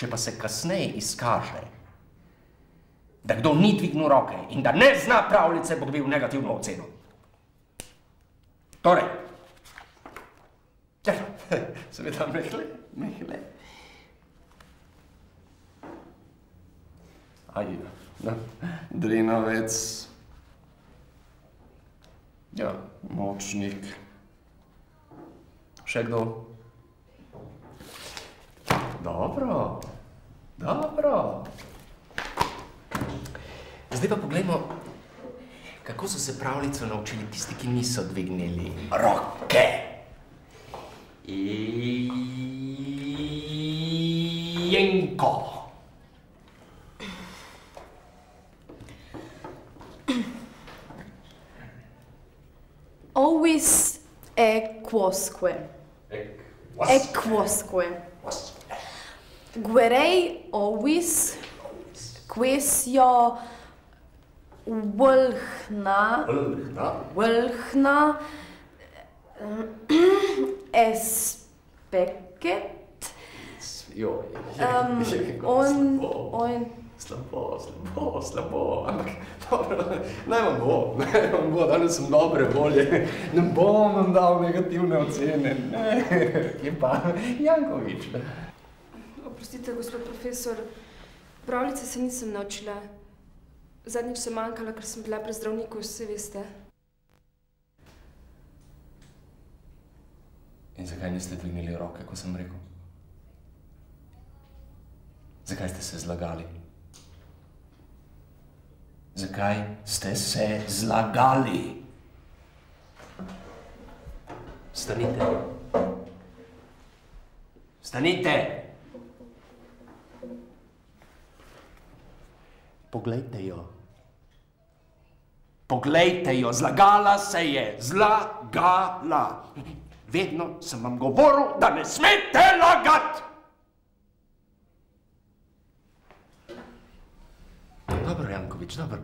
Če pa se kasneje izkaže, da kdo ni dvignil roke in da ne zna pravljice, bo dobil negativno oceno. Torej, seveda Mehle. Drinovec. Ja, Močnik. Še kdo? Dobro. Zdaj pa poglejmo, kako so se pravljico naučili tisti, ki niso dvignili roke. Jenko. Always equosque. Guerei always quesio Wulchna Espeket Slabo, ampak dobro, naj vam bo, danes sem dobre volje, ne bom vam dal negativne ocene, kje pa, Jankovič. Oprostite, gospod profesor, pravljice se nisem naučila. Zadnjič sem manjkala, ker sem bila pri zdravniku, vse veste. In zakaj niste dvignili roke, ko sem rekel? Zakaj ste se zlagali? Zakaj ste se zlagali? Vstanite. Vstanite! Poglejte jo. Poglejte jo, zlagala se je, zlagala. Vedno sem vam govoril, da ne smete lagati. Dobro, Jankovič, dobro.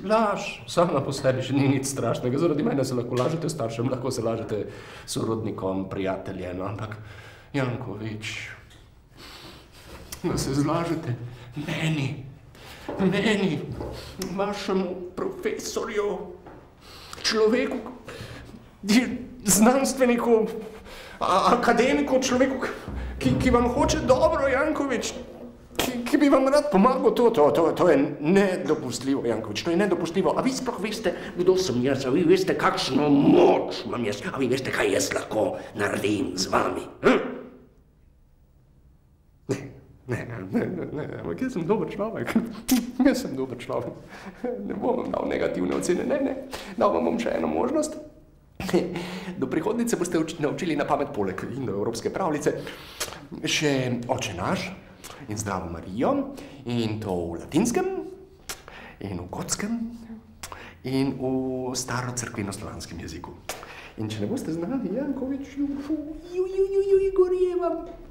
Laž, sama po sebi še ni nič strašnega. Zaradi mene se lahko lažete staršem, lahko se lažete sorodnikom, prijateljem, ampak Jankovič, da se zlažete meni, vašemu profesorju, človeku, znanstveniku, akademiku, človeku, ki vam hoče dobro, Jankovič, ki bi vam rad pomagal, to je nedopustljivo, Jankovič, to je nedopustljivo. A vi sploh veste, kdo sem jaz, a vi veste, kakšno moč imam jaz, a vi veste, kaj jaz lahko naredim z vami? Ne, ampak jaz sem dober človek. Ne bom vam dal negativne ocene, ne. Dal vam bom še eno možnost. Do prihodnice boste naučili na pamet poleg indoevropske pravljice še Oče naš in Zdravo Marijo, in to v latinskem, in v gotskem, in v starocrkveno-slovanskem jeziku. In če ne boste znali, Jankovič,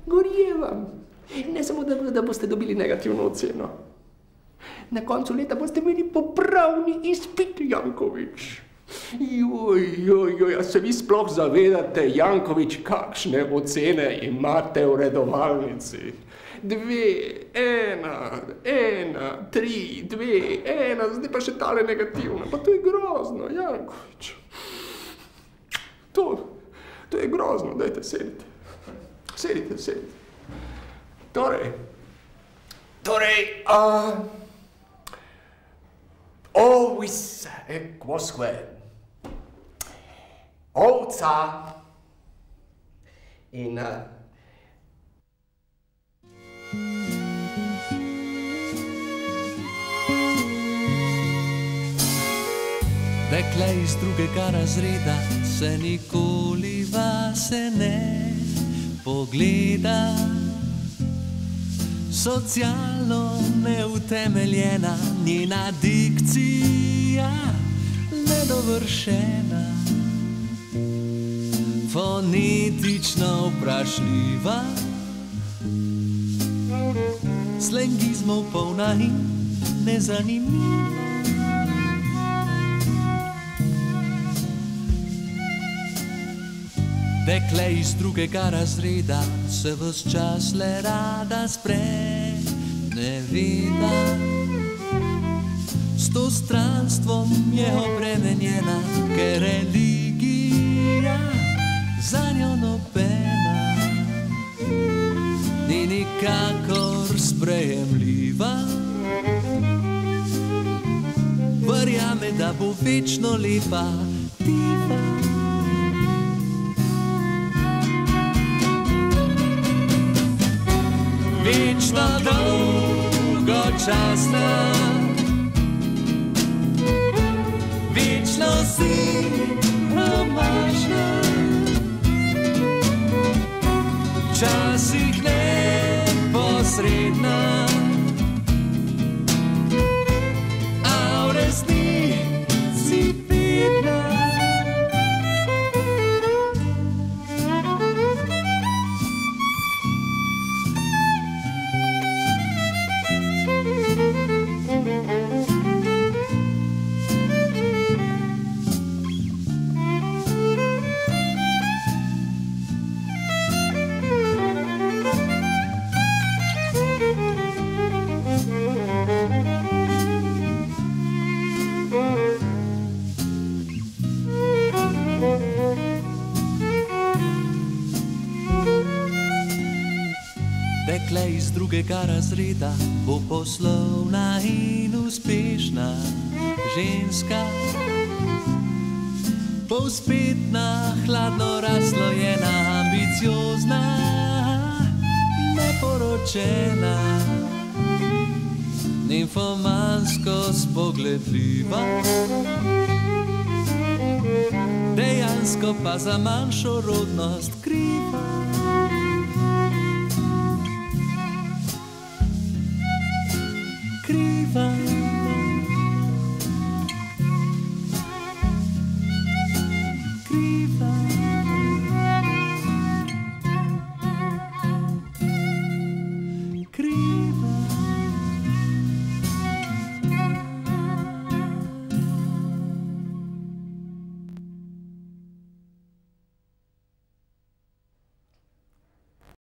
gorjevam. Ne samo, da boste dobili negativno oceno. Na koncu leta boste imeli popravni izpit, Jankovič. A se vi sploh zavedate, Jankovič, kakšne ocene imate v redovalnici? 2, 1, 3, 2, 1, zdaj pa še tale negativna. Pa to je grozno, Jankovič. To je grozno, dajte sedite. Sedite. Torej, always equosque. Ovca in Dekle iz drugega razreda se nikoli vase ne pogleda. Socialno neutemeljena, njena dikcija nedovršena, fonetično vprašljiva, slengizmov polna in nezanimiva. Dekle iz drugega razreda se ves čas le rada spreneveda. S to stranstvom je obremenjena, ker religija za njo nobena ni nikakor sprejemljiva. Verjame, da bo večno lepa, tiha. Večno dolgočasna, večno si romašna, včasih neposredna, a v resnici vidna. Dekle iz drugega razreda bo poslovna in uspešna ženska. Bo spetna, hladno razlojena, ambiciozna, neporočena, nimfomansko spogledljiva, dejansko pa za manjšo rodnost kriva.